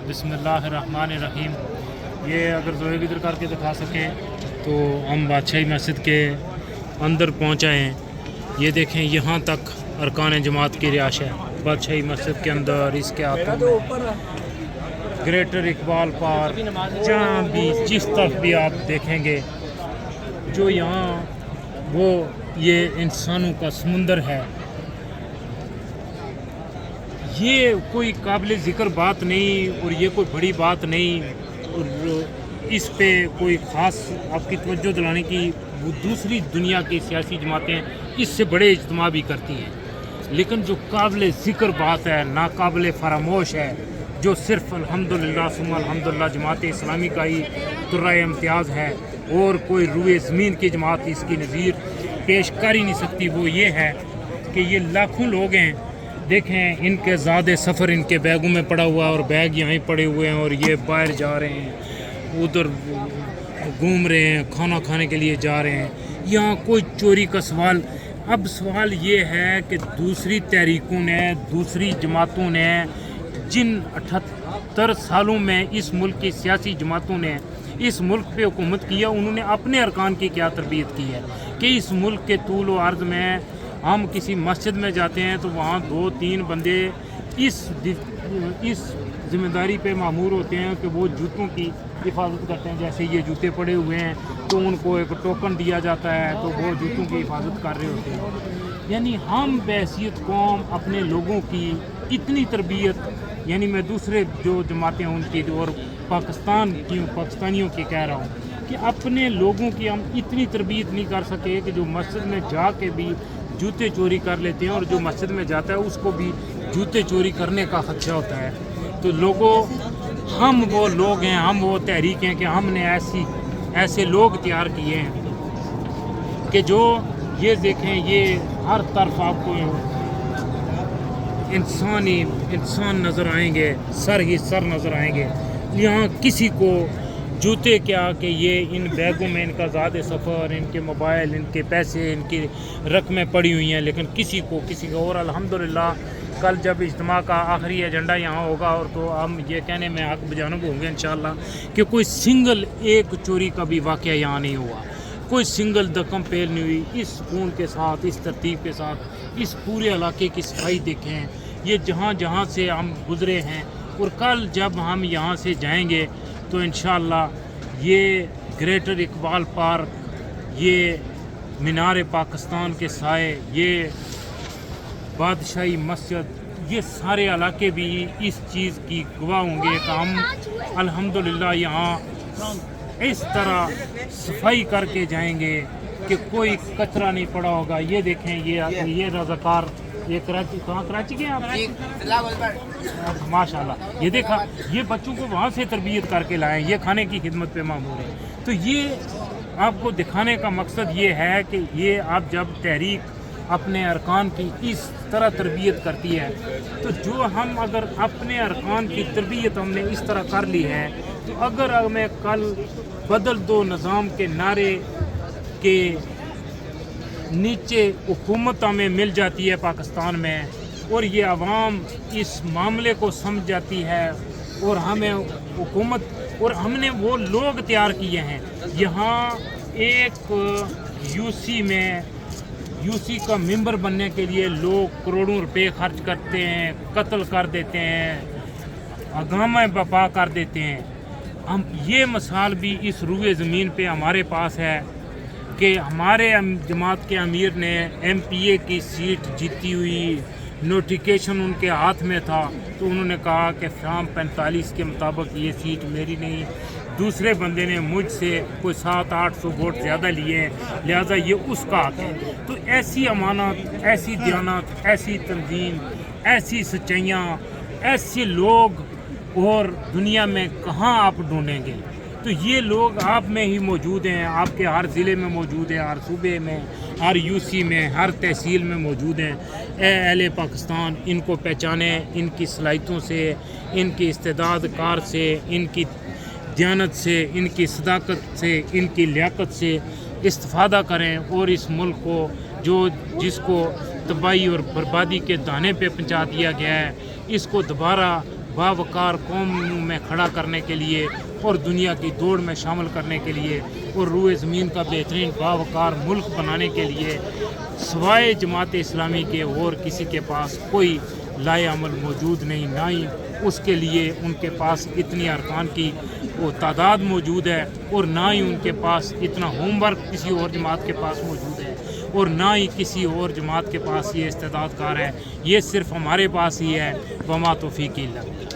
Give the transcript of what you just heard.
बिस्मिल्लाहिर्रहमानिर्रहीम। ये अगर ज़ोए इधर करके दिखा सकें तो हम बादशाही मस्जिद के अंदर पहुँचे हैं। ये देखें, यहाँ तक अरकान जमात की रिहाइश है बादशाही मस्जिद के अंदर। इसके हाथों में ग्रेटर इकबाल पार्क, जहाँ भी जिस तरफ भी आप देखेंगे जो यहाँ वो ये इंसानों का समुंदर है। ये कोई काबिल ज़िक्र बात नहीं और ये कोई बड़ी बात नहीं, और इस पे कोई ख़ास आपकी तवज्जो दिलाने की वो दूसरी दुनिया की सियासी जमातें इससे बड़े इज्तिमा भी करती हैं। लेकिन जो काबिल ज़िक्र बात है, नाकाबिल फरामोश है, जो सिर्फ़ अल्हम्दुलिल्लाह सुम्मा अल्हम्दुलिल्लाह जमात इस्लामी का ही तुर्रा इम्तियाज़ है और कोई रूए ज़मीन की जमात इसकी नज़ीर पेश कर ही नहीं सकती, वो ये है कि ये लाखों लोग हैं। देखें, इनके ज़्यादा सफ़र इनके बैगों में पड़ा हुआ है और बैग यहीं पड़े हुए हैं और ये बाहर जा रहे हैं, उधर घूम रहे हैं, खाना खाने के लिए जा रहे हैं। यहाँ कोई चोरी का सवाल। अब सवाल ये है कि दूसरी तहरीकों ने, दूसरी जमातों ने, जिन 78 सालों में इस मुल्क की सियासी जमातों ने इस मुल्क पे हुकूमत किया, उन्होंने अपने अरकान की क्या तरबियत की है कि इस मुल्क के तूल व अर्ज़ में हम किसी मस्जिद में जाते हैं तो वहाँ 2-3 बंदे इस ज़िम्मेदारी पे मामूर होते हैं कि वो जूतों की हिफाजत करते हैं। जैसे ये जूते पड़े हुए हैं तो उनको एक टोकन दिया जाता है, तो वो जूतों की हिफाजत कर रहे होते हैं। यानी हम बहैसियत कौम अपने लोगों की इतनी तरबियत, यानी मैं दूसरे जो जमातें हैं उनकी और पाकिस्तानियों की कह रहा हूँ कि अपने लोगों की हम इतनी तरबियत नहीं कर सके कि जो मस्जिद में जा के भी जूते चोरी कर लेते हैं, और जो मस्जिद में जाता है उसको भी जूते चोरी करने का खदशा होता है। तो लोगों, हम वो लोग हैं, हम वो तहरीक हैं कि हमने ऐसे लोग तैयार किए हैं कि जो ये देखें, ये हर तरफ आपको इंसान नज़र आएंगे, सर ही सर नज़र आएंगे। यहाँ किसी को जूते क्या कि ये इन बैगों में इनका ज़्यादा सफ़र, इनके मोबाइल, इनके पैसे, इनकी रकमें पड़ी हुई हैं, लेकिन किसी का। और अल्हम्दुलिल्लाह कल जब इज्तिमा का आखिरी एजेंडा यहाँ होगा और तो हम ये कहने में हक बजानब होंगे इंशाअल्लाह कि कोई सिंगल एक चोरी का भी वाक़या यहाँ नहीं हुआ, कोई सिंगल दकम पेल नहीं हुई। इस सुकून के साथ, इस तरतीब के साथ इस पूरे इलाके की सफाई देखें, ये जहाँ से हम गुज़रे हैं। और कल जब हम यहाँ से जाएंगे तो इंशाअल्लाह ये ग्रेटर इकबाल पार्क, ये मीनार पाकिस्तान के साए, ये बादशाही मस्जिद, ये सारे इलाके भी इस चीज़ की गवाह होंगे कि हम अल्हम्दुलिल्लाह यहाँ इस तरह सफाई करके जाएंगे कि कोई कचरा नहीं पड़ा होगा। ये देखें, ये रज़ाकार, ये कराची के आप माशाल्लाह, ये देखा, ये बच्चों को वहाँ से तरबियत करके लाएं, ये खाने की खिदमत पे मामूर है। तो ये आपको दिखाने का मकसद ये है कि ये आप जब तहरीक अपने अरकान की इस तरह तरबियत करती है, तो जो हम अगर अपने अरकान की तरबियत हमने इस तरह कर ली है, तो अगर हमें कल बदल दो निज़ाम के नारे के नीचे हुकूमत हमें मिल जाती है पाकिस्तान में, और ये आवाम इस मामले को समझ जाती है और हमें हुकूमत, और हमने वो लोग तैयार किए हैं। यहाँ एक यूसी का मेंबर बनने के लिए लोग करोड़ों रुपए खर्च करते हैं, कत्ल कर देते हैं, अगामा बपा कर देते हैं। हम ये मिसाल भी इस रूए ज़मीन पे हमारे पास है कि हमारे जमात के अमीर ने MPA की सीट जीती हुई, नोटिफिकेशन उनके हाथ में था, तो उन्होंने कहा कि फॉर्म 45 के मुताबिक ये सीट मेरी नहीं, दूसरे बंदे ने मुझसे कोई 700-800 वोट ज़्यादा लिए हैं, लिहाजा ये उसका हक है। तो ऐसी अमानत, ऐसी दयानत, ऐसी तंजीम, ऐसी सच्चाइयाँ, ऐसे लोग और दुनिया में कहाँ आप ढूंढेंगे। तो ये लोग आप में ही मौजूद हैं, आपके हर ज़िले में मौजूद हैं, हर सूबे में, हर UC में, हर तहसील में मौजूद हैं। अहले पाकिस्तान, इनको पहचाने, इनकी सलाहियतों से, इनकी इस्तेदाद कार से, इनकी दयानत से, इनकी सदाकत से, इनकी लियाकत से इस्तिफ़ादा करें, और इस मुल्क को जिसको तबाही और बर्बादी के दाने पे पहुंचा दिया गया है, इसको दोबारा باوقار قوم میں کھڑا کرنے کے لیے اور دنیا کی دوڑ میں شامل کرنے کے لیے اور روئے زمین کا بہترین باوقار ملک بنانے کے لیے سوائے جماعت اسلامی کے اور کسی کے پاس کوئی لائے عمل موجود نہیں، نہ ہی اس کے لیے ان کے پاس اتنی ارکان کی وہ تعداد موجود ہے، اور نہ ہی ان کے پاس اتنا ہوم ورک کسی اور جماعت کے پاس موجود ہے، اور نہ ہی کسی اور جماعت کے پاس یہ استعداد کار ہے، یہ صرف ہمارے پاس ہی ہے۔ وما توفیقی اللہ۔